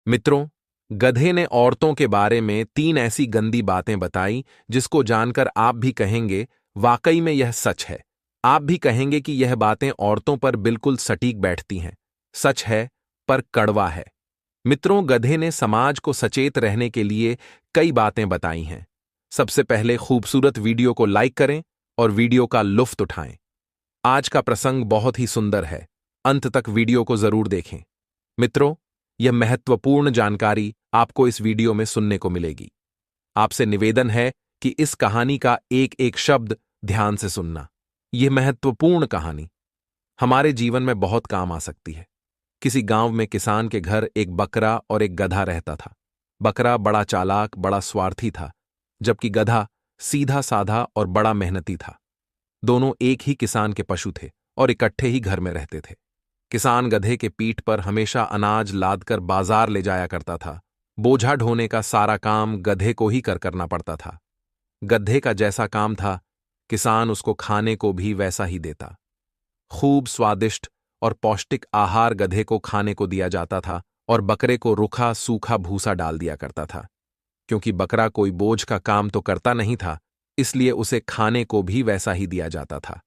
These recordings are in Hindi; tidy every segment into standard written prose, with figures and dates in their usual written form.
मित्रों, गधे ने औरतों के बारे में 3 ऐसी गंदी बातें बताई जिसको जानकर आप भी कहेंगे, वाकई में यह सच है। आप भी कहेंगे कि यह बातें औरतों पर बिल्कुल सटीक बैठती हैं। सच है, पर कड़वा है। मित्रों, गधे ने समाज को सचेत रहने के लिए कई बातें बताई हैं। सबसे पहले खूबसूरत वीडियो को लाइक करें और वीडियो का लुफ्त उठाएं। आज का प्रसंग बहुत ही सुंदर है। अंत तक वीडियो को जरूर देखें। मित्रों, यह महत्वपूर्ण जानकारी आपको इस वीडियो में सुनने को मिलेगी। आपसे निवेदन है कि इस कहानी का एक एक शब्द ध्यान से सुनना। यह महत्वपूर्ण कहानी हमारे जीवन में बहुत काम आ सकती है। किसी गांव में किसान के घर एक बकरा और एक गधा रहता था। बकरा बड़ा चालाक, बड़ा स्वार्थी था, जबकि गधा सीधा साधा और बड़ा मेहनती था। दोनों एक ही किसान के पशु थे और इकट्ठे ही घर में रहते थे। किसान गधे के पीठ पर हमेशा अनाज लादकर बाजार ले जाया करता था। बोझा ढोने का सारा काम गधे को ही करना पड़ता था। गधे का जैसा काम था, किसान उसको खाने को भी वैसा ही देता। खूब स्वादिष्ट और पौष्टिक आहार गधे को खाने को दिया जाता था और बकरे को रूखा सूखा भूसा डाल दिया करता था। क्योंकि बकरा कोई बोझ का काम तो करता नहीं था, इसलिए उसे खाने को भी वैसा ही दिया जाता था।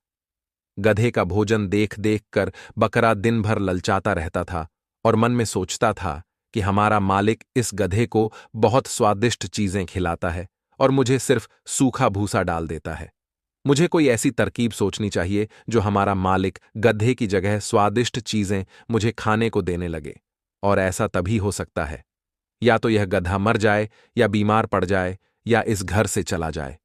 गधे का भोजन देख देख कर बकरा दिन भर ललचाता रहता था और मन में सोचता था कि हमारा मालिक इस गधे को बहुत स्वादिष्ट चीजें खिलाता है और मुझे सिर्फ सूखा भूसा डाल देता है। मुझे कोई ऐसी तरकीब सोचनी चाहिए जो हमारा मालिक गधे की जगह स्वादिष्ट चीजें मुझे खाने को देने लगे। और ऐसा तभी हो सकता है, या तो यह गधा मर जाए, या बीमार पड़ जाए, या इस घर से चला जाए।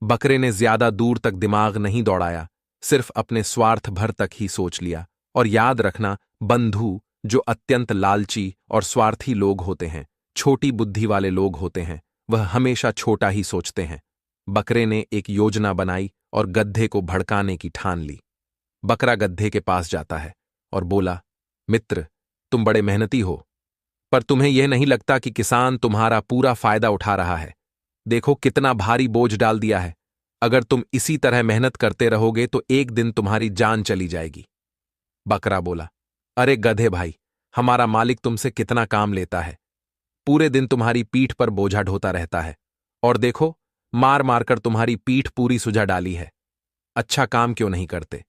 बकरे ने ज्यादा दूर तक दिमाग नहीं दौड़ाया, सिर्फ अपने स्वार्थ भर तक ही सोच लिया। और याद रखना, बंधु जो अत्यंत लालची और स्वार्थी लोग होते हैं, छोटी बुद्धि वाले लोग होते हैं, वह हमेशा छोटा ही सोचते हैं। बकरे ने एक योजना बनाई और गधे को भड़काने की ठान ली। बकरा गधे के पास जाता है और बोला, मित्र, तुम बड़े मेहनती हो, पर तुम्हें यह नहीं लगता कि किसान तुम्हारा पूरा फायदा उठा रहा है? देखो कितना भारी बोझ डाल दिया है। अगर तुम इसी तरह मेहनत करते रहोगे तो एक दिन तुम्हारी जान चली जाएगी। बकरा बोला, अरे गधे भाई, हमारा मालिक तुमसे कितना काम लेता है। पूरे दिन तुम्हारी पीठ पर बोझा ढोता रहता है, और देखो, मार मारकर तुम्हारी पीठ पूरी सुझा डाली है। अच्छा काम क्यों नहीं करते,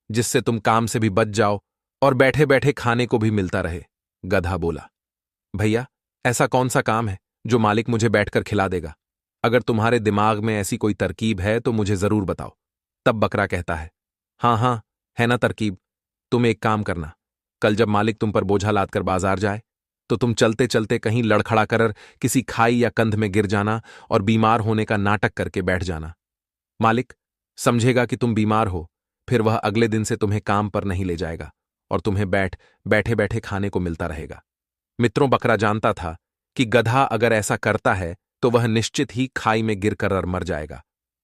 जिससे तुम काम से भी बच जाओ और बैठे बैठे खाने को भी मिलता रहे। गधा बोला, भैया, ऐसा कौन सा काम है जो मालिक मुझे बैठकर खिला देगा? अगर तुम्हारे दिमाग में ऐसी कोई तरकीब है तो मुझे जरूर बताओ। तब बकरा कहता है, हाँ हाँ, है ना तरकीब। तुम एक काम करना, कल जब मालिक तुम पर बोझा लादकर बाजार जाए तो तुम चलते चलते कहीं लड़खड़ा कर किसी खाई या कंध में गिर जाना और बीमार होने का नाटक करके बैठ जाना। मालिक समझेगा कि तुम बीमार हो, फिर वह अगले दिन से तुम्हें काम पर नहीं ले जाएगा और तुम्हें बैठे बैठे खाने को मिलता रहेगा। मित्रों, बकरा जानता था कि गधा अगर ऐसा करता है तो वह निश्चित ही खाई में गिरकर मर जाएगा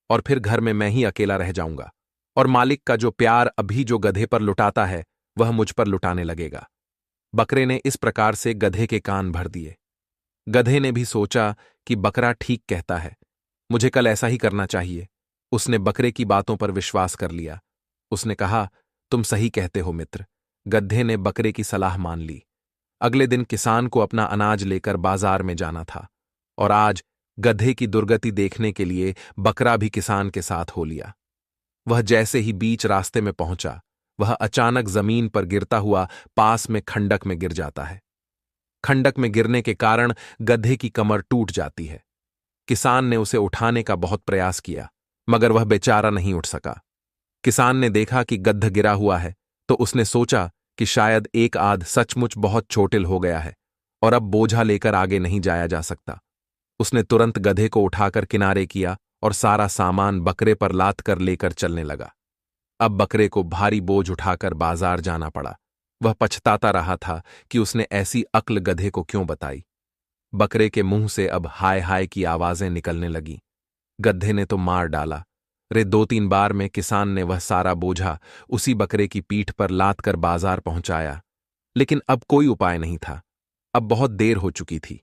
और फिर घर में मैं ही अकेला रह जाऊंगा, और मालिक का जो प्यार अभी जो गधे पर लुटाता है वह मुझ पर लुटाने लगेगा। बकरे ने इस प्रकार से गधे के कान भर दिए। गधे ने भी सोचा कि बकरा ठीक कहता है, मुझे कल ऐसा ही करना चाहिए। उसने बकरे की बातों पर विश्वास कर लिया। उसने कहा, तुम सही कहते हो मित्र। गधे ने बकरे की सलाह मान ली। अगले दिन किसान को अपना अनाज लेकर बाजार में जाना था, और आज गधे की दुर्गति देखने के लिए बकरा भी किसान के साथ हो लिया। वह जैसे ही बीच रास्ते में पहुंचा, वह अचानक जमीन पर गिरता हुआ पास में खंडक में गिर जाता है। खंडक में गिरने के कारण गधे की कमर टूट जाती है। किसान ने उसे उठाने का बहुत प्रयास किया, मगर वह बेचारा नहीं उठ सका। किसान ने देखा कि गधा गिरा हुआ है, तो उसने सोचा कि शायद एक आध सचमुच बहुत चोटिल हो गया है और अब बोझा लेकर आगे नहीं जाया जा सकता। उसने तुरंत गधे को उठाकर किनारे किया और सारा सामान बकरे पर लाद कर लेकर चलने लगा। अब बकरे को भारी बोझ उठाकर बाजार जाना पड़ा। वह पछताता रहा था कि उसने ऐसी अक्ल गधे को क्यों बताई। बकरे के मुंह से अब हाय हाय की आवाजें निकलने लगीं। गधे ने तो मार डाला रे। 2-3 बार में किसान ने वह सारा बोझा उसी बकरे की पीठ पर लाद कर बाजार पहुंचाया, लेकिन अब कोई उपाय नहीं था। अब बहुत देर हो चुकी थी।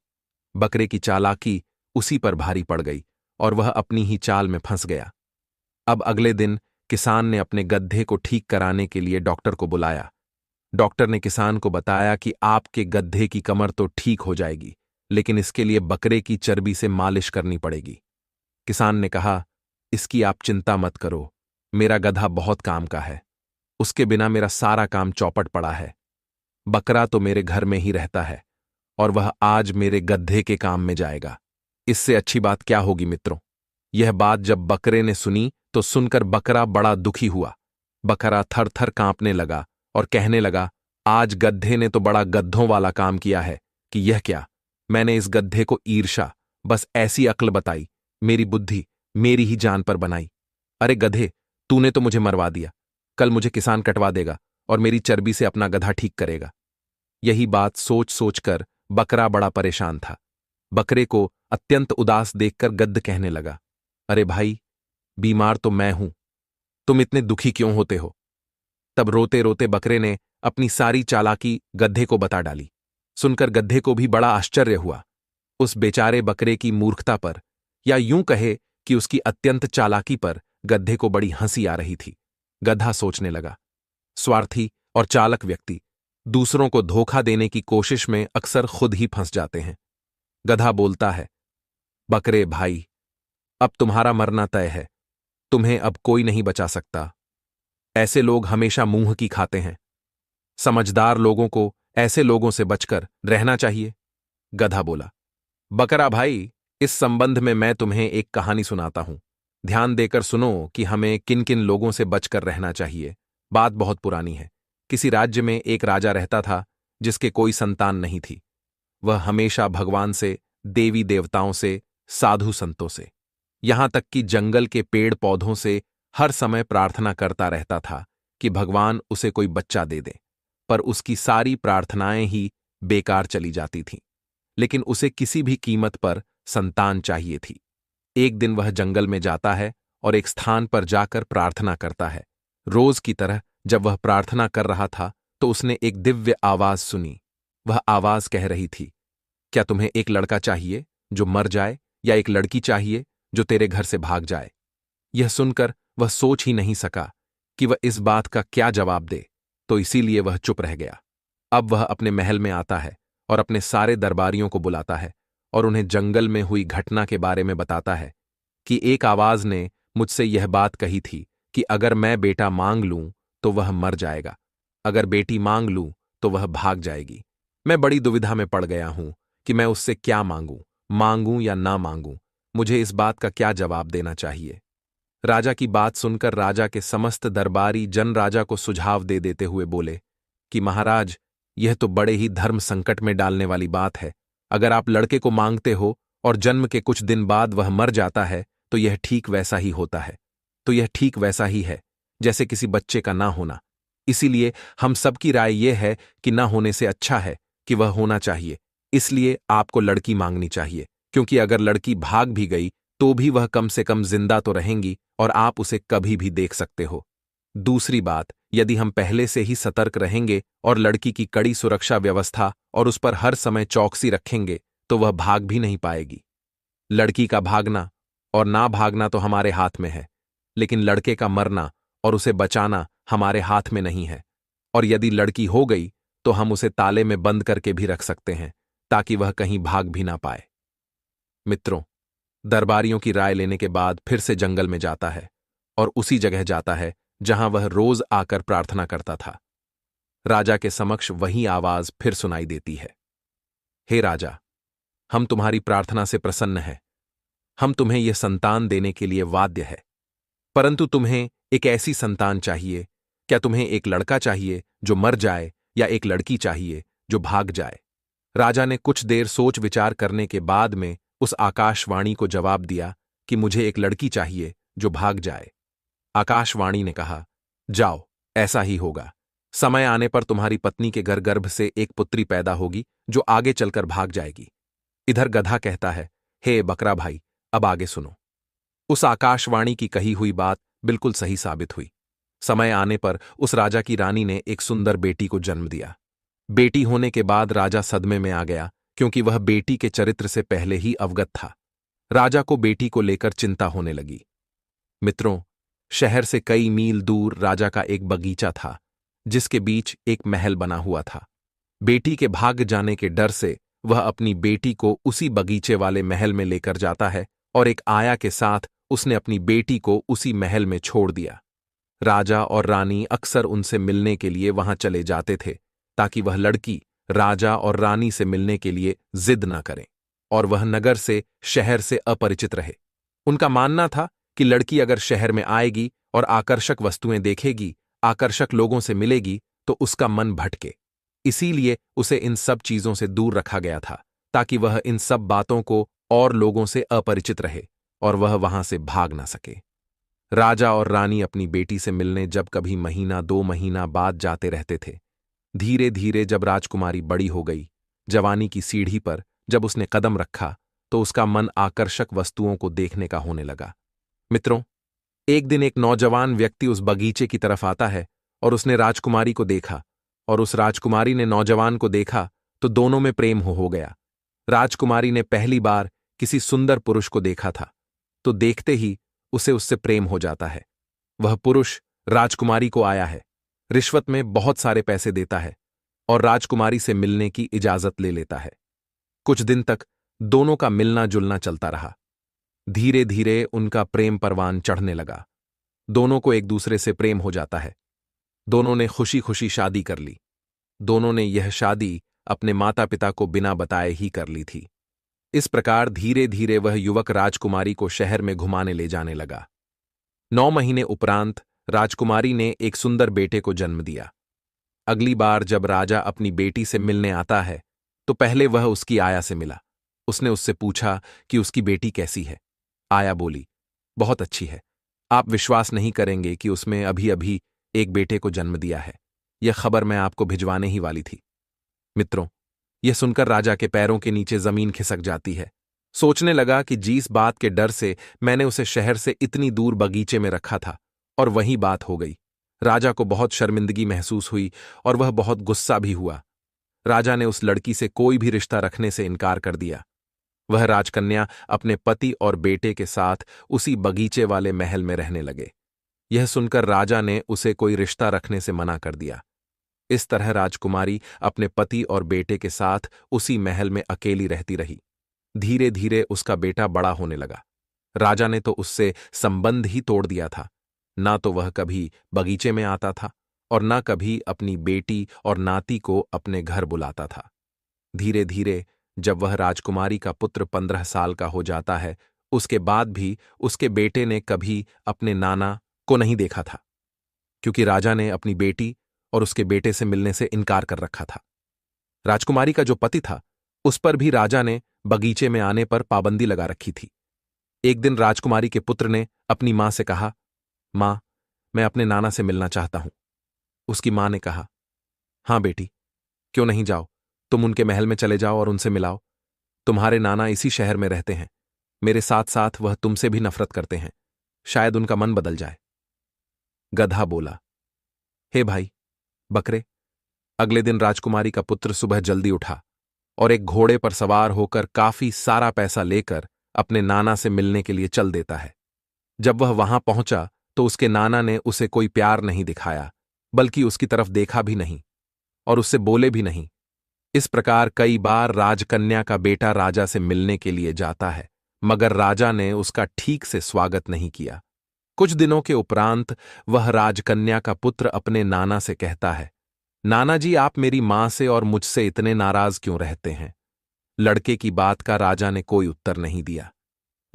बकरे की चालाकी उसी पर भारी पड़ गई और वह अपनी ही चाल में फंस गया। अब अगले दिन किसान ने अपने गधे को ठीक कराने के लिए डॉक्टर को बुलाया। डॉक्टर ने किसान को बताया कि आपके गधे की कमर तो ठीक हो जाएगी, लेकिन इसके लिए बकरे की चर्बी से मालिश करनी पड़ेगी। किसान ने कहा, इसकी आप चिंता मत करो, मेरा गधा बहुत काम का है, उसके बिना मेरा सारा काम चौपट पड़ा है। बकरा तो मेरे घर में ही रहता है और वह आज मेरे गधे के काम में जाएगा। इससे अच्छी बात क्या होगी मित्रों। यह बात जब बकरे ने सुनी तो सुनकर बकरा बड़ा दुखी हुआ। बकरा थर थर कांपने लगा और कहने लगा, आज गधे ने तो बड़ा गद्धों वाला काम किया है कि यह क्या, मैंने इस गधे को ईर्ष्या, बस ऐसी अक्ल बताई, मेरी बुद्धि मेरी ही जान पर बनाई। अरे गधे, तूने तो मुझे मरवा दिया, कल मुझे किसान कटवा देगा और मेरी चर्बी से अपना गधा ठीक करेगा। यही बात सोच सोचकर बकरा बड़ा परेशान था। बकरे को अत्यंत उदास देखकर गद्द कहने लगा, अरे भाई, बीमार तो मैं हूं, तुम इतने दुखी क्यों होते हो। तब रोते रोते बकरे ने अपनी सारी चालाकी गधे को बता डाली। सुनकर गधे को भी बड़ा आश्चर्य हुआ। उस बेचारे बकरे की मूर्खता पर, या यूं कहे कि उसकी अत्यंत चालाकी पर, गधे को बड़ी हंसी आ रही थी। गधा सोचने लगा, स्वार्थी और चालक व्यक्ति दूसरों को धोखा देने की कोशिश में अक्सर खुद ही फंस जाते हैं। गधा बोलता है, बकरे भाई, अब तुम्हारा मरना तय है, तुम्हें अब कोई नहीं बचा सकता। ऐसे लोग हमेशा मुंह की खाते हैं। समझदार लोगों को ऐसे लोगों से बचकर रहना चाहिए। गधा बोला, बकरा भाई, इस संबंध में मैं तुम्हें एक कहानी सुनाता हूं। ध्यान देकर सुनो कि हमें किन किन लोगों से बचकर रहना चाहिए। बात बहुत पुरानी है। किसी राज्य में एक राजा रहता था जिसके कोई संतान नहीं थी। वह हमेशा भगवान से, देवी देवताओं से, साधु संतों से, यहां तक कि जंगल के पेड़ पौधों से हर समय प्रार्थना करता रहता था कि भगवान उसे कोई बच्चा दे दे। पर उसकी सारी प्रार्थनाएं ही बेकार चली जाती थीं। लेकिन उसे किसी भी कीमत पर संतान चाहिए थी। एक दिन वह जंगल में जाता है और एक स्थान पर जाकर प्रार्थना करता है। रोज की तरह जब वह प्रार्थना कर रहा था तो उसने एक दिव्य आवाज सुनी। वह आवाज कह रही थी, क्या तुम्हें एक लड़का चाहिए जो मर जाए, या एक लड़की चाहिए जो तेरे घर से भाग जाए। यह सुनकर वह सोच ही नहीं सका कि वह इस बात का क्या जवाब दे, तो इसीलिए वह चुप रह गया। अब वह अपने महल में आता है और अपने सारे दरबारियों को बुलाता है और उन्हें जंगल में हुई घटना के बारे में बताता है कि एक आवाज ने मुझसे यह बात कही थी कि अगर मैं बेटा मांग लूं तो वह मर जाएगा, अगर बेटी मांग लूं तो वह भाग जाएगी। मैं बड़ी दुविधा में पड़ गया हूं कि मैं उससे क्या मांगूं, मांगूं या ना मांगूं। मुझे इस बात का क्या जवाब देना चाहिए। राजा की बात सुनकर राजा के समस्त दरबारी जन राजा को सुझाव दे देते हुए बोले कि महाराज, यह तो बड़े ही धर्म संकट में डालने वाली बात है। अगर आप लड़के को मांगते हो और जन्म के कुछ दिन बाद वह मर जाता है तो यह ठीक वैसा ही होता है। तो यह ठीक वैसा ही है जैसे किसी बच्चे का ना होना। इसीलिए हम सबकी राय यह है कि ना होने से अच्छा है कि वह होना चाहिए। इसलिए आपको लड़की मांगनी चाहिए, क्योंकि अगर लड़की भाग भी गई तो भी वह कम से कम जिंदा तो रहेंगी और आप उसे कभी भी देख सकते हो। दूसरी बात, यदि हम पहले से ही सतर्क रहेंगे और लड़की की कड़ी सुरक्षा व्यवस्था और उस पर हर समय चौकसी रखेंगे तो वह भाग भी नहीं पाएगी। लड़की का भागना और ना भागना तो हमारे हाथ में है, लेकिन लड़के का मरना और उसे बचाना हमारे हाथ में नहीं है। और यदि लड़की हो गई तो हम उसे ताले में बंद करके भी रख सकते हैं ताकि वह कहीं भाग भी ना पाए। मित्रों, दरबारियों की राय लेने के बाद फिर से जंगल में जाता है और उसी जगह जाता है जहां वह रोज आकर प्रार्थना करता था। राजा के समक्ष वही आवाज फिर सुनाई देती है, हे राजा, हम तुम्हारी प्रार्थना से प्रसन्न हैं। हम तुम्हें यह संतान देने के लिए वाध्य है, परंतु तुम्हें एक ऐसी संतान चाहिए। क्या तुम्हें एक लड़का चाहिए जो मर जाए, या एक लड़की चाहिए जो भाग जाए। राजा ने कुछ देर सोच विचार करने के बाद में उस आकाशवाणी को जवाब दिया कि मुझे एक लड़की चाहिए जो भाग जाए। आकाशवाणी ने कहा, जाओ, ऐसा ही होगा। समय आने पर तुम्हारी पत्नी के गर्भ से एक पुत्री पैदा होगी जो आगे चलकर भाग जाएगी। इधर गधा कहता है, हे बकरा भाई, अब आगे सुनो। उस आकाशवाणी की कही हुई बात बिल्कुल सही साबित हुई। समय आने पर उस राजा की रानी ने एक सुंदर बेटी को जन्म दिया। बेटी होने के बाद राजा सदमे में आ गया, क्योंकि वह बेटी के चरित्र से पहले ही अवगत था। राजा को बेटी को लेकर चिंता होने लगी। मित्रों, शहर से कई मील दूर राजा का एक बगीचा था, जिसके बीच एक महल बना हुआ था। बेटी के भाग जाने के डर से वह अपनी बेटी को उसी बगीचे वाले महल में लेकर जाता है और एक आया के साथ उसने अपनी बेटी को उसी महल में छोड़ दिया। राजा और रानी अक्सर उनसे मिलने के लिए वहां चले जाते थे ताकि वह लड़की राजा और रानी से मिलने के लिए जिद न करे और वह नगर से शहर से अपरिचित रहे। उनका मानना था कि लड़की अगर शहर में आएगी और आकर्षक वस्तुएं देखेगी, आकर्षक लोगों से मिलेगी तो उसका मन भटके। इसीलिए उसे इन सब चीजों से दूर रखा गया था ताकि वह इन सब बातों को और लोगों से अपरिचित रहे और वह वहां से भाग ना सके। राजा और रानी अपनी बेटी से मिलने जब कभी महीना 2 महीना बाद जाते रहते थे। धीरे धीरे जब राजकुमारी बड़ी हो गई, जवानी की सीढ़ी पर जब उसने कदम रखा तो उसका मन आकर्षक वस्तुओं को देखने का होने लगा। मित्रों, एक दिन एक नौजवान व्यक्ति उस बगीचे की तरफ आता है और उसने राजकुमारी को देखा और उस राजकुमारी ने नौजवान को देखा तो दोनों में प्रेम हो गया। राजकुमारी ने पहली बार किसी सुंदर पुरुष को देखा था तो देखते ही उसे उससे प्रेम हो जाता है। वह पुरुष राजकुमारी को आया है, रिश्वत में बहुत सारे पैसे देता है और राजकुमारी से मिलने की इजाजत ले लेता है। कुछ दिन तक दोनों का मिलना जुलना चलता रहा। धीरे धीरे उनका प्रेम परवान चढ़ने लगा। दोनों को एक दूसरे से प्रेम हो जाता है। दोनों ने खुशी खुशी शादी कर ली। दोनों ने यह शादी अपने माता पिता को बिना बताए ही कर ली थी। इस प्रकार धीरे धीरे वह युवक राजकुमारी को शहर में घुमाने ले जाने लगा। 9 महीने उपरांत राजकुमारी ने एक सुंदर बेटे को जन्म दिया। अगली बार जब राजा अपनी बेटी से मिलने आता है तो पहले वह उसकी आया से मिला। उसने उससे पूछा कि उसकी बेटी कैसी है। आया बोली, बहुत अच्छी है। आप विश्वास नहीं करेंगे कि उसमें अभी अभी एक बेटे को जन्म दिया है। यह खबर मैं आपको भिजवाने ही वाली थी। मित्रों, यह सुनकर राजा के पैरों के नीचे जमीन खिसक जाती है। सोचने लगा कि जिस बात के डर से मैंने उसे शहर से इतनी दूर बगीचे में रखा था और वही बात हो गई। राजा को बहुत शर्मिंदगी महसूस हुई और वह बहुत गुस्सा भी हुआ। राजा ने उस लड़की से कोई भी रिश्ता रखने से इनकार कर दिया। वह राजकन्या अपने पति और बेटे के साथ उसी बगीचे वाले महल में रहने लगे। यह सुनकर राजा ने उसे कोई रिश्ता रखने से मना कर दिया। इस तरह राजकुमारी अपने पति और बेटे के साथ उसी महल में अकेली रहती रही। धीरे धीरे उसका बेटा बड़ा होने लगा। राजा ने तो उससे संबंध ही तोड़ दिया था। ना तो वह कभी बगीचे में आता था और ना कभी अपनी बेटी और नाती को अपने घर बुलाता था। धीरे धीरे जब वह राजकुमारी का पुत्र 15 साल का हो जाता है, उसके बाद भी उसके बेटे ने कभी अपने नाना को नहीं देखा था, क्योंकि राजा ने अपनी बेटी और उसके बेटे से मिलने से इनकार कर रखा था। राजकुमारी का जो पति था, उस पर भी राजा ने बगीचे में आने पर पाबंदी लगा रखी थी। एक दिन राजकुमारी के पुत्र ने अपनी मां से कहा, मां, मैं अपने नाना से मिलना चाहता हूं। उसकी मां ने कहा, हां बेटी, क्यों नहीं जाओ, तुम उनके महल में चले जाओ और उनसे मिलाओ। तुम्हारे नाना इसी शहर में रहते हैं। मेरे साथ साथ वह तुमसे भी नफरत करते हैं। शायद उनका मन बदल जाए। गधा बोला, हे भाई बकरे। अगले दिन राजकुमारी का पुत्र सुबह जल्दी उठा और एक घोड़े पर सवार होकर काफी सारा पैसा लेकर अपने नाना से मिलने के लिए चल देता है। जब वह वहां पहुंचा तो उसके नाना ने उसे कोई प्यार नहीं दिखाया, बल्कि उसकी तरफ देखा भी नहीं और उससे बोले भी नहीं। इस प्रकार कई बार राजकन्या का बेटा राजा से मिलने के लिए जाता है, मगर राजा ने उसका ठीक से स्वागत नहीं किया। कुछ दिनों के उपरांत वह राजकन्या का पुत्र अपने नाना से कहता है, नाना जी, आप मेरी मां से और मुझसे इतने नाराज क्यों रहते हैं? लड़के की बात का राजा ने कोई उत्तर नहीं दिया।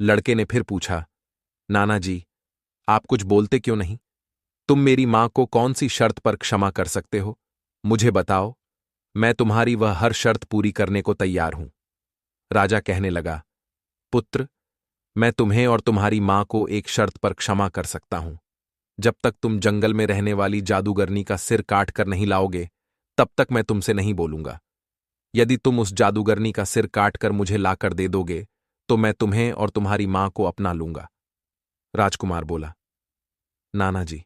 लड़के ने फिर पूछा, नाना जी, आप कुछ बोलते क्यों नहीं? तुम मेरी मां को कौन सी शर्त पर क्षमा कर सकते हो? मुझे बताओ, मैं तुम्हारी वह हर शर्त पूरी करने को तैयार हूं। राजा कहने लगा, पुत्र, मैं तुम्हें और तुम्हारी मां को एक शर्त पर क्षमा कर सकता हूं। जब तक तुम जंगल में रहने वाली जादूगरनी का सिर काट कर नहीं लाओगे, तब तक मैं तुमसे नहीं बोलूंगा। यदि तुम उस जादूगरनी का सिर काट कर मुझे लाकर दे दोगे, तो मैं तुम्हें और तुम्हारी मां को अपना लूंगा। राजकुमार बोला, नाना जी,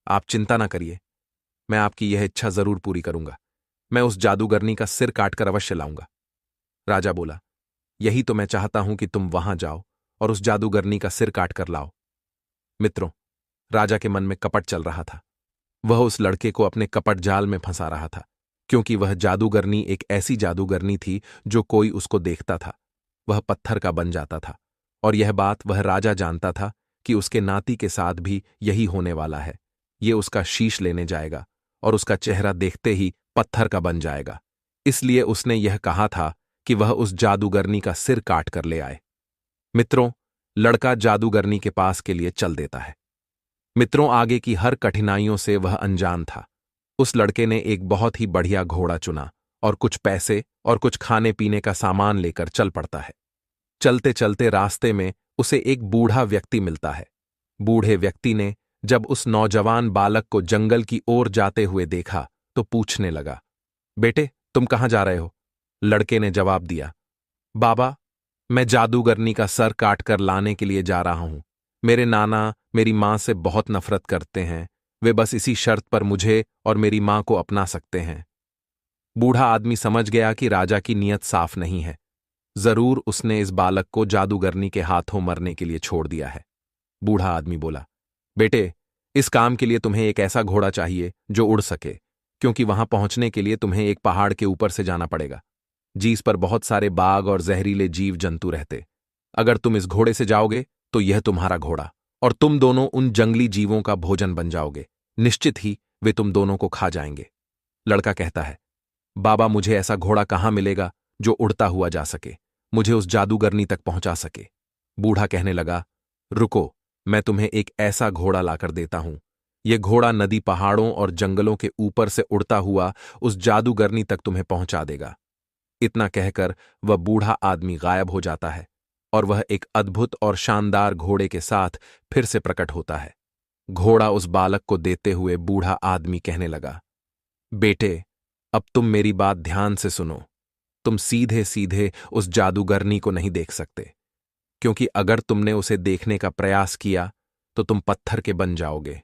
आप चिंता ना करिए, मैं आपकी यह इच्छा जरूर पूरी करूंगा। मैं उस जादूगरनी का सिर काटकर अवश्य लाऊंगा। राजा बोला, यही तो मैं चाहता हूं कि तुम वहां जाओ और उस जादूगरनी का सिर काटकर लाओ। मित्रों, राजा के मन में कपट चल रहा था। वह उस लड़के को अपने कपट जाल में फंसा रहा था, क्योंकि वह जादूगरनी एक ऐसी जादूगरनी थी जो कोई उसको देखता था वह पत्थर का बन जाता था। और यह बात वह राजा जानता था कि उसके नाती के साथ भी यही होने वाला है। ये उसका शीश लेने जाएगा और उसका चेहरा देखते ही पत्थर का बन जाएगा। इसलिए उसने यह कहा था कि वह उस जादूगरनी का सिर काट कर ले आए। मित्रों, लड़का जादूगरनी के पास के लिए चल देता है। मित्रों, आगे की हर कठिनाइयों से वह अनजान था। उस लड़के ने एक बहुत ही बढ़िया घोड़ा चुना और कुछ पैसे और कुछ खाने पीने का सामान लेकर चल पड़ता है। चलते चलते रास्ते में उसे एक बूढ़ा व्यक्ति मिलता है। बूढ़े व्यक्ति ने जब उस नौजवान बालक को जंगल की ओर जाते हुए देखा तो पूछने लगा, बेटे, तुम कहाँ जा रहे हो? लड़के ने जवाब दिया, बाबा, मैं जादूगरनी का सर काट कर लाने के लिए जा रहा हूं। मेरे नाना मेरी मां से बहुत नफरत करते हैं। वे बस इसी शर्त पर मुझे और मेरी मां को अपना सकते हैं। बूढ़ा आदमी समझ गया कि राजा की नीयत साफ नहीं है। जरूर उसने इस बालक को जादूगरनी के हाथों मरने के लिए छोड़ दिया है। बूढ़ा आदमी बोला, बेटे, इस काम के लिए तुम्हें एक ऐसा घोड़ा चाहिए जो उड़ सके, क्योंकि वहां पहुंचने के लिए तुम्हें एक पहाड़ के ऊपर से जाना पड़ेगा, जिस पर बहुत सारे बाघ और जहरीले जीव जंतु रहते। अगर तुम इस घोड़े से जाओगे तो यह तुम्हारा घोड़ा, और तुम दोनों उन जंगली जीवों का भोजन बन जाओगे। निश्चित ही वे तुम दोनों को खा जाएंगे। लड़का कहता है, बाबा, मुझे ऐसा घोड़ा कहाँ मिलेगा जो उड़ता हुआ जा सके, मुझे उस जादूगरनी तक पहुंचा सके। बूढ़ा कहने लगा, रुको, मैं तुम्हें एक ऐसा घोड़ा लाकर देता हूं। यह घोड़ा नदी, पहाड़ों और जंगलों के ऊपर से उड़ता हुआ उस जादूगरनी तक तुम्हें पहुंचा देगा। इतना कहकर वह बूढ़ा आदमी गायब हो जाता है और वह एक अद्भुत और शानदार घोड़े के साथ फिर से प्रकट होता है। घोड़ा उस बालक को देते हुए बूढ़ा आदमी कहने लगा, बेटे, अब तुम मेरी बात ध्यान से सुनो। तुम सीधे सीधे उस जादूगरनी को नहीं देख सकते, क्योंकि अगर तुमने उसे देखने का प्रयास किया तो तुम पत्थर के बन जाओगे।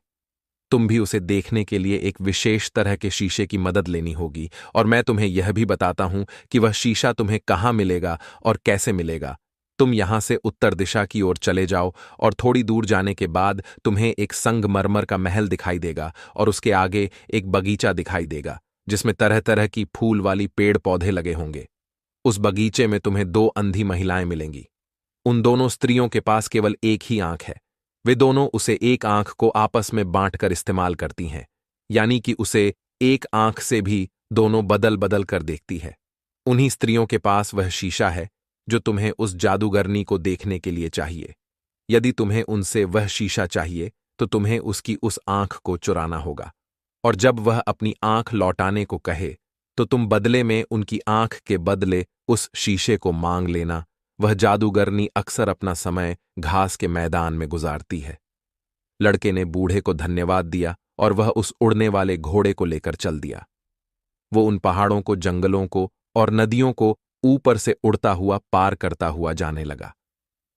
तुम भी उसे देखने के लिए एक विशेष तरह के शीशे की मदद लेनी होगी, और मैं तुम्हें यह भी बताता हूं कि वह शीशा तुम्हें कहाँ मिलेगा और कैसे मिलेगा। तुम यहां से उत्तर दिशा की ओर चले जाओ और थोड़ी दूर जाने के बाद तुम्हें एक संगमरमर का महल दिखाई देगा और उसके आगे एक बगीचा दिखाई देगा जिसमें तरह तरह की फूल वाली पेड़ पौधे लगे होंगे। उस बगीचे में तुम्हें दो अंधी महिलाएं मिलेंगी। उन दोनों स्त्रियों के पास केवल एक ही आंख है। वे दोनों उसे एक आंख को आपस में बांटकर इस्तेमाल करती हैं, यानी कि उसे एक आंख से भी दोनों बदल बदल कर देखती है। उन्हीं स्त्रियों के पास वह शीशा है जो तुम्हें उस जादूगरनी को देखने के लिए चाहिए। यदि तुम्हें उनसे वह शीशा चाहिए तो तुम्हें उसकी उस आंख को चुराना होगा, और जब वह अपनी आंख लौटाने को कहे तो तुम बदले में उनकी आंख के बदले उस शीशे को मांग लेना। वह जादूगरनी अक्सर अपना समय घास के मैदान में गुजारती है। लड़के ने बूढ़े को धन्यवाद दिया और वह उस उड़ने वाले घोड़े को लेकर चल दिया। वो उन पहाड़ों को, जंगलों को और नदियों को ऊपर से उड़ता हुआ पार करता हुआ जाने लगा।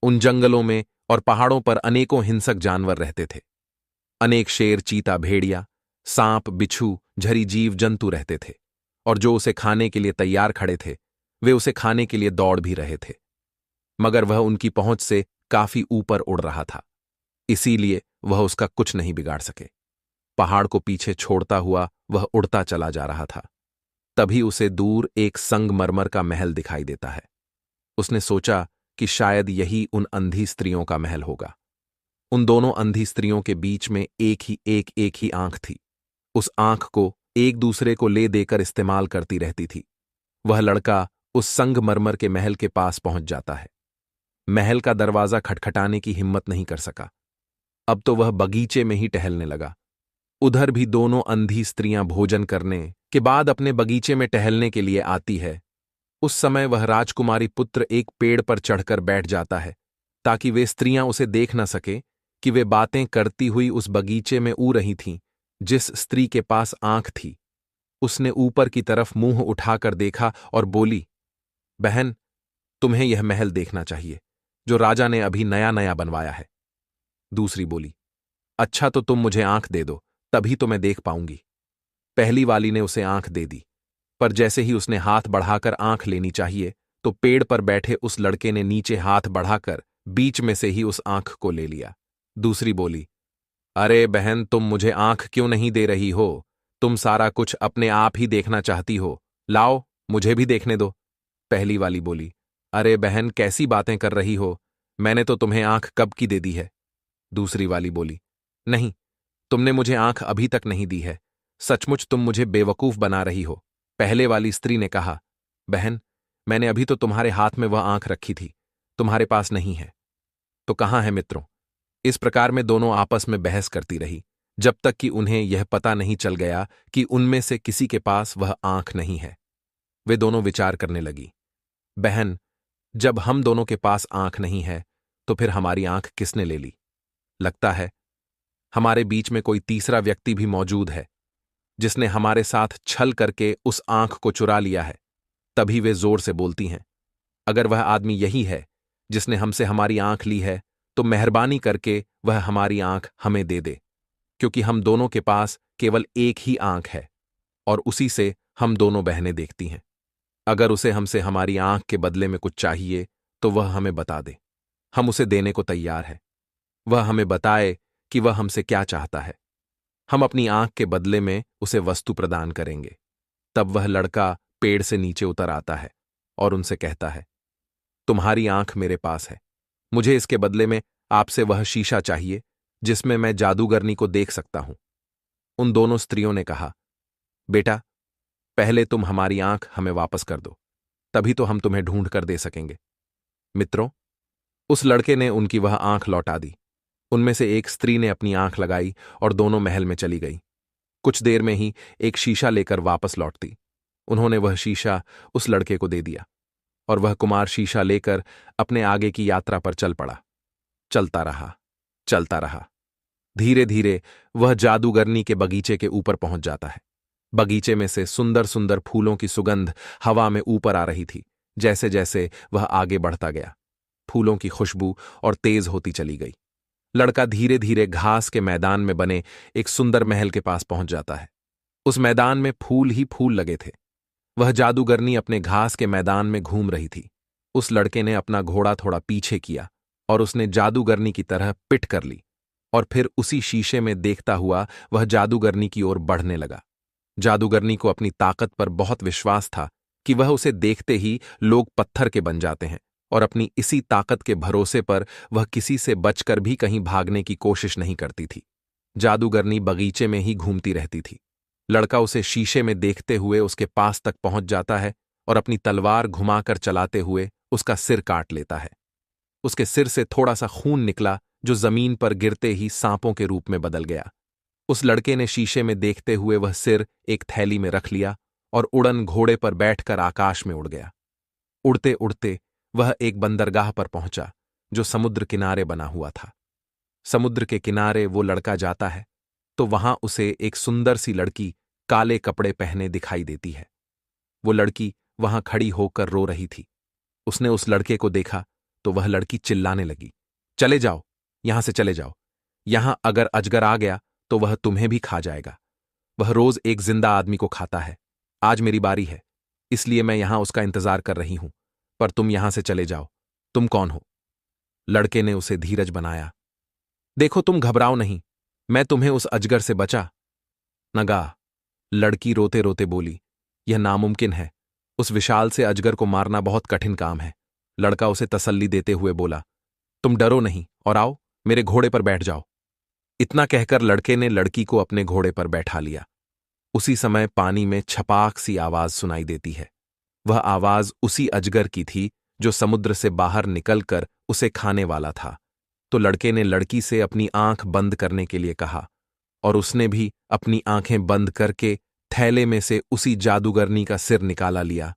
उन जंगलों में और पहाड़ों पर अनेकों हिंसक जानवर रहते थे। अनेक शेर, चीता, भेड़िया, सांप, बिच्छू, झरी जीव जंतु रहते थे, और जो उसे खाने के लिए तैयार खड़े थे वे उसे खाने के लिए दौड़ भी रहे थे, मगर वह उनकी पहुंच से काफी ऊपर उड़ रहा था, इसीलिए वह उसका कुछ नहीं बिगाड़ सके। पहाड़ को पीछे छोड़ता हुआ वह उड़ता चला जा रहा था। तभी उसे दूर एक संगमरमर का महल दिखाई देता है। उसने सोचा कि शायद यही उन अंधी स्त्रियों का महल होगा। उन दोनों अंधी स्त्रियों के बीच में एक ही आंख थी। उस आंख को एक दूसरे को ले देकर इस्तेमाल करती रहती थी। वह लड़का उस संगमरमर के महल के पास पहुंच जाता है। महल का दरवाजा खटखटाने की हिम्मत नहीं कर सका। अब तो वह बगीचे में ही टहलने लगा। उधर भी दोनों अंधी स्त्रियां भोजन करने के बाद अपने बगीचे में टहलने के लिए आती है। उस समय वह राजकुमारी पुत्र एक पेड़ पर चढ़कर बैठ जाता है ताकि वे स्त्रियां उसे देख न सके कि वे बातें करती हुई उस बगीचे में ऊ रही थीं। जिस स्त्री के पास आंख थी उसने ऊपर की तरफ मुंह उठाकर देखा और बोली, बहन, तुम्हें यह महल देखना चाहिए जो राजा ने अभी नया नया बनवाया है। दूसरी बोली, अच्छा, तो तुम मुझे आंख दे दो, तभी तो मैं देख पाऊंगी। पहली वाली ने उसे आंख दे दी, पर जैसे ही उसने हाथ बढ़ाकर आंख लेनी चाहिए तो पेड़ पर बैठे उस लड़के ने नीचे हाथ बढ़ाकर बीच में से ही उस आंख को ले लिया। दूसरी बोली, अरे बहन, तुम मुझे आंख क्यों नहीं दे रही हो? तुम सारा कुछ अपने आप ही देखना चाहती हो। लाओ, मुझे भी देखने दो। पहली वाली बोली। अरे बहन, कैसी बातें कर रही हो? मैंने तो तुम्हें आंख कब की दे दी है। दूसरी वाली बोली। नहीं, तुमने मुझे आंख अभी तक नहीं दी है। सचमुच तुम मुझे बेवकूफ बना रही हो। पहले वाली स्त्री ने कहा। बहन, मैंने अभी तो तुम्हारे हाथ में वह आंख रखी थी, तुम्हारे पास नहीं है। तो कहाँ है मित्रों? इस प्रकार में दोनों आपस में बहस करती रही, जब तक कि उन्हें यह पता नहीं चल गया कि उनमें से किसी के पास वह आंख नहीं है। वे दोनों विचार करने लगी। बहन, जब हम दोनों के पास आंख नहीं है, तो फिर हमारी आंख किसने ले ली? लगता है हमारे बीच में कोई तीसरा व्यक्ति भी मौजूद है, जिसने हमारे साथ छल करके उस आंख को चुरा लिया है। तभी वे जोर से बोलती हैं। अगर वह आदमी यही है जिसने हमसे हमारी आंख ली है, तो मेहरबानी करके वह हमारी आंख हमें दे दे, क्योंकि हम दोनों के पास केवल एक ही आंख है और उसी से हम दोनों बहनें देखती हैं। अगर उसे हमसे हमारी आंख के बदले में कुछ चाहिए, तो वह हमें बता दे। हम उसे देने को तैयार है। वह हमें बताए कि वह हमसे क्या चाहता है। हम अपनी आंख के बदले में उसे वस्तु प्रदान करेंगे। तब वह लड़का पेड़ से नीचे उतर आता है और उनसे कहता है, तुम्हारी आंख मेरे पास है। मुझे इसके बदले में आपसे वह शीशा चाहिए जिसमें मैं जादूगरनी को देख सकता हूं। उन दोनों स्त्रियों ने कहा, बेटा, पहले तुम हमारी आंख हमें वापस कर दो, तभी तो हम तुम्हें ढूंढ कर दे सकेंगे। मित्रों, उस लड़के ने उनकी वह आंख लौटा दी। उनमें से एक स्त्री ने अपनी आंख लगाई और दोनों महल में चली गई। कुछ देर में ही एक शीशा लेकर वापस लौटती। उन्होंने वह शीशा उस लड़के को दे दिया और वह कुमार शीशा लेकर अपने आगे की यात्रा पर चल पड़ा। चलता रहा, चलता रहा। धीरे धीरे वह जादूगरनी के बगीचे के ऊपर पहुंच जाता है। बगीचे में से सुंदर सुंदर फूलों की सुगंध हवा में ऊपर आ रही थी। जैसे जैसे वह आगे बढ़ता गया, फूलों की खुशबू और तेज होती चली गई। लड़का धीरे धीरे घास के मैदान में बने एक सुंदर महल के पास पहुंच जाता है। उस मैदान में फूल ही फूल लगे थे। वह जादूगरनी अपने घास के मैदान में घूम रही थी। उस लड़के ने अपना घोड़ा थोड़ा पीछे किया और उसने जादूगरनी की तरह पिट कर ली और फिर उसी शीशे में देखता हुआ वह जादूगरनी की ओर बढ़ने लगा। जादूगरनी को अपनी ताकत पर बहुत विश्वास था कि वह उसे देखते ही लोग पत्थर के बन जाते हैं, और अपनी इसी ताकत के भरोसे पर वह किसी से बचकर भी कहीं भागने की कोशिश नहीं करती थी। जादूगरनी बगीचे में ही घूमती रहती थी। लड़का उसे शीशे में देखते हुए उसके पास तक पहुंच जाता है और अपनी तलवार घुमाकर चलाते हुए उसका सिर काट लेता है। उसके सिर से थोड़ा सा खून निकला, जो जमीन पर गिरते ही सांपों के रूप में बदल गया। उस लड़के ने शीशे में देखते हुए वह सिर एक थैली में रख लिया और उड़न घोड़े पर बैठकर आकाश में उड़ गया। उड़ते उड़ते वह एक बंदरगाह पर पहुंचा, जो समुद्र किनारे बना हुआ था। समुद्र के किनारे वो लड़का जाता है तो वहां उसे एक सुंदर सी लड़की काले कपड़े पहने दिखाई देती है। वो लड़की वहां खड़ी होकर रो रही थी। उसने उस लड़के को देखा तो वह लड़की चिल्लाने लगी, चले जाओ, यहां से चले जाओ। यहां अगर अजगर आ गया तो वह तुम्हें भी खा जाएगा। वह रोज एक जिंदा आदमी को खाता है। आज मेरी बारी है, इसलिए मैं यहां उसका इंतजार कर रही हूं, पर तुम यहां से चले जाओ। तुम कौन हो? लड़के ने उसे धीरज बनाया। देखो, तुम घबराओ नहीं, मैं तुम्हें उस अजगर से बचा। नगा, लड़की रोते रोते बोली, यह नामुमकिन है। उस विशाल से अजगर को मारना बहुत कठिन काम है। लड़का उसे तसल्ली देते हुए बोला, तुम डरो नहीं और आओ, मेरे घोड़े पर बैठ जाओ। इतना कहकर लड़के ने लड़की को अपने घोड़े पर बैठा लिया। उसी समय पानी में छपाक सी आवाज सुनाई देती है। वह आवाज उसी अजगर की थी जो समुद्र से बाहर निकलकर उसे खाने वाला था। तो लड़के ने लड़की से अपनी आंख बंद करने के लिए कहा और उसने भी अपनी आंखें बंद करके थैले में से उसी जादूगरनी का सिर निकाला लिया।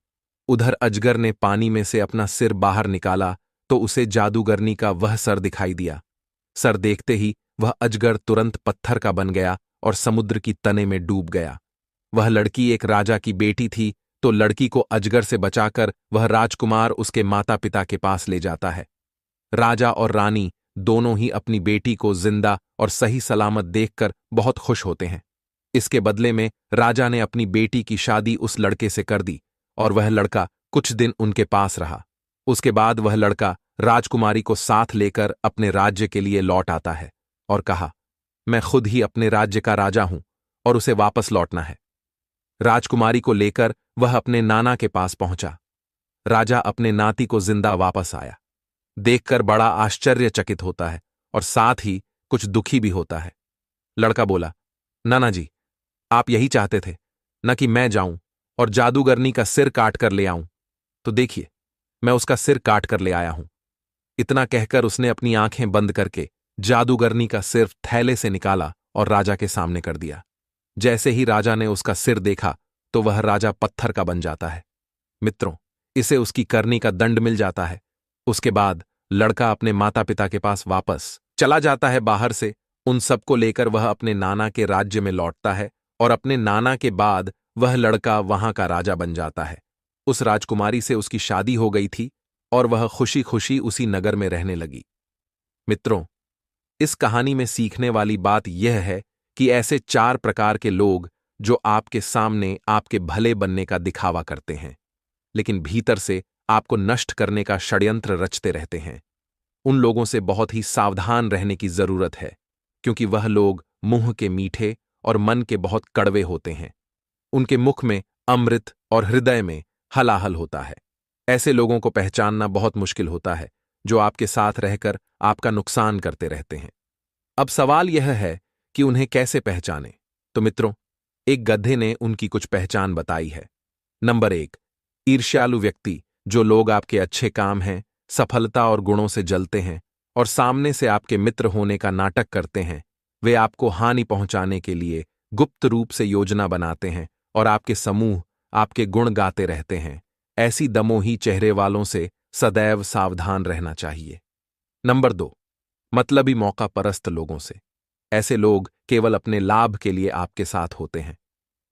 उधर अजगर ने पानी में से अपना सिर बाहर निकाला तो उसे जादूगरनी का वह सर दिखाई दिया। सर देखते ही वह अजगर तुरंत पत्थर का बन गया और समुद्र की तने में डूब गया। वह लड़की एक राजा की बेटी थी, तो लड़की को अजगर से बचाकर वह राजकुमार उसके माता पिता के पास ले जाता है। राजा और रानी दोनों ही अपनी बेटी को जिंदा और सही सलामत देखकर बहुत खुश होते हैं। इसके बदले में राजा ने अपनी बेटी की शादी उस लड़के से कर दी और वह लड़का कुछ दिन उनके पास रहा। उसके बाद वह लड़का राजकुमारी को साथ लेकर अपने राज्य के लिए लौट आता है और कहा, मैं खुद ही अपने राज्य का राजा हूं और उसे वापस लौटना है। राजकुमारी को लेकर वह अपने नाना के पास पहुंचा। राजा अपने नाती को जिंदा वापस आया देखकर बड़ा आश्चर्यचकित होता है और साथ ही कुछ दुखी भी होता है। लड़का बोला, नाना जी, आप यही चाहते थे न कि मैं जाऊं और जादूगरनी का सिर काट कर ले आऊं। तो देखिए, मैं उसका सिर काट कर ले आया हूं। इतना कहकर उसने अपनी आंखें बंद करके जादूगरनी का सिर थैले से निकाला और राजा के सामने कर दिया। जैसे ही राजा ने उसका सिर देखा तो वह राजा पत्थर का बन जाता है। मित्रों, इसे उसकी करनी का दंड मिल जाता है। उसके बाद लड़का अपने माता पिता के पास वापस चला जाता है। बाहर से उन सबको लेकर वह अपने नाना के राज्य में लौटता है और अपने नाना के बाद वह लड़का वहां का राजा बन जाता है। उस राजकुमारी से उसकी शादी हो गई थी और वह खुशी खुशी उसी नगर में रहने लगी। मित्रों, इस कहानी में सीखने वाली बात यह है कि ऐसे 4 प्रकार के लोग जो आपके सामने आपके भले बनने का दिखावा करते हैं, लेकिन भीतर से आपको नष्ट करने का षड्यंत्र रचते रहते हैं, उन लोगों से बहुत ही सावधान रहने की जरूरत है, क्योंकि वह लोग मुंह के मीठे और मन के बहुत कड़वे होते हैं। उनके मुख में अमृत और हृदय में हलाहल होता है। ऐसे लोगों को पहचानना बहुत मुश्किल होता है, जो आपके साथ रहकर आपका नुकसान करते रहते हैं। अब सवाल यह है कि उन्हें कैसे पहचानें। तो मित्रों, एक गधे ने उनकी कुछ पहचान बताई है। नंबर 1, ईर्ष्यालु व्यक्ति, जो लोग आपके अच्छे काम हैं, सफलता और गुणों से जलते हैं और सामने से आपके मित्र होने का नाटक करते हैं। वे आपको हानि पहुंचाने के लिए गुप्त रूप से योजना बनाते हैं और आपके समूह आपके गुण गाते रहते हैं। ऐसी दमोही चेहरे वालों से सदैव सावधान रहना चाहिए। नंबर 2, मतलबी मौका परस्त लोगों से। ऐसे लोग केवल अपने लाभ के लिए आपके साथ होते हैं।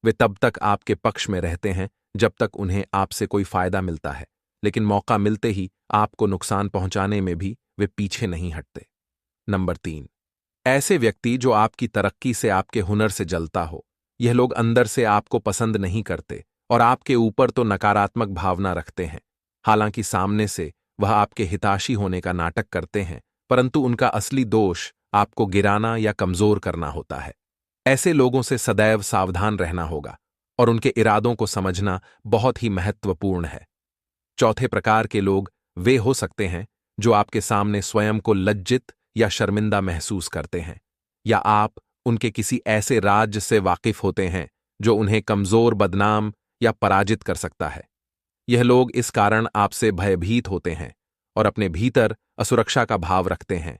वे तब तक आपके पक्ष में रहते हैं जब तक उन्हें आपसे कोई फायदा मिलता है, लेकिन मौका मिलते ही आपको नुकसान पहुंचाने में भी वे पीछे नहीं हटते। नंबर 3, ऐसे व्यक्ति जो आपकी तरक्की से, आपके हुनर से जलता हो। यह लोग अंदर से आपको पसंद नहीं करते और आपके ऊपर तो नकारात्मक भावना रखते हैं। हालांकि सामने से वह आपके हिताशी होने का नाटक करते हैं, परंतु उनका असली दोष आपको गिराना या कमजोर करना होता है। ऐसे लोगों से सदैव सावधान रहना होगा और उनके इरादों को समझना बहुत ही महत्वपूर्ण है। चौथे प्रकार के लोग वे हो सकते हैं जो आपके सामने स्वयं को लज्जित या शर्मिंदा महसूस करते हैं, या आप उनके किसी ऐसे राज्य से वाकिफ होते हैं जो उन्हें कमजोर, बदनाम या पराजित कर सकता है। यह लोग इस कारण आपसे भयभीत होते हैं और अपने भीतर असुरक्षा का भाव रखते हैं।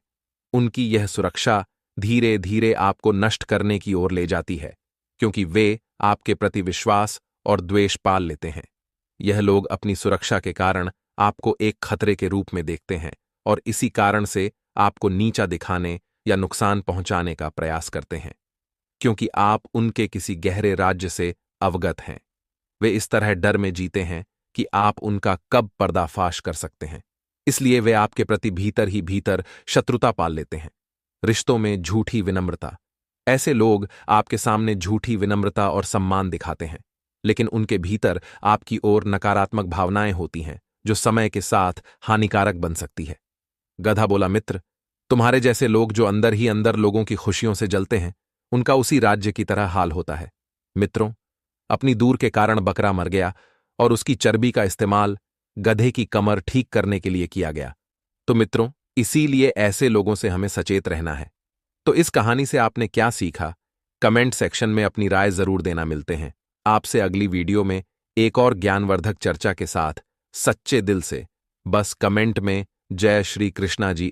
उनकी यह सुरक्षा धीरे धीरे आपको नष्ट करने की ओर ले जाती है, क्योंकि वे आपके प्रति विश्वास और द्वेष पाल लेते हैं। यह लोग अपनी सुरक्षा के कारण आपको एक खतरे के रूप में देखते हैं और इसी कारण से आपको नीचा दिखाने या नुकसान पहुंचाने का प्रयास करते हैं, क्योंकि आप उनके किसी गहरे राज्य से अवगत हैं। वे इस तरह डर में जीते हैं कि आप उनका कब पर्दाफाश कर सकते हैं, इसलिए वे आपके प्रति भीतर ही भीतर शत्रुता पाल लेते हैं। रिश्तों में झूठी विनम्रता। ऐसे लोग आपके सामने झूठी विनम्रता और सम्मान दिखाते हैं, लेकिन उनके भीतर आपकी ओर नकारात्मक भावनाएं होती हैं जो समय के साथ हानिकारक बन सकती है। गधा बोला, मित्र, तुम्हारे जैसे लोग जो अंदर ही अंदर लोगों की खुशियों से जलते हैं, उनका उसी राज्य की तरह हाल होता है। मित्रों, अपनी दूर के कारण बकरा मर गया और उसकी चर्बी का इस्तेमाल गधे की कमर ठीक करने के लिए किया गया। तो मित्रों, इसीलिए ऐसे लोगों से हमें सचेत रहना है। तो इस कहानी से आपने क्या सीखा? कमेंट सेक्शन में अपनी राय जरूर देना। मिलते हैं आपसे अगली वीडियो में एक और ज्ञानवर्धक चर्चा के साथ, सच्चे दिल से। बस कमेंट में जय श्री कृष्णा जी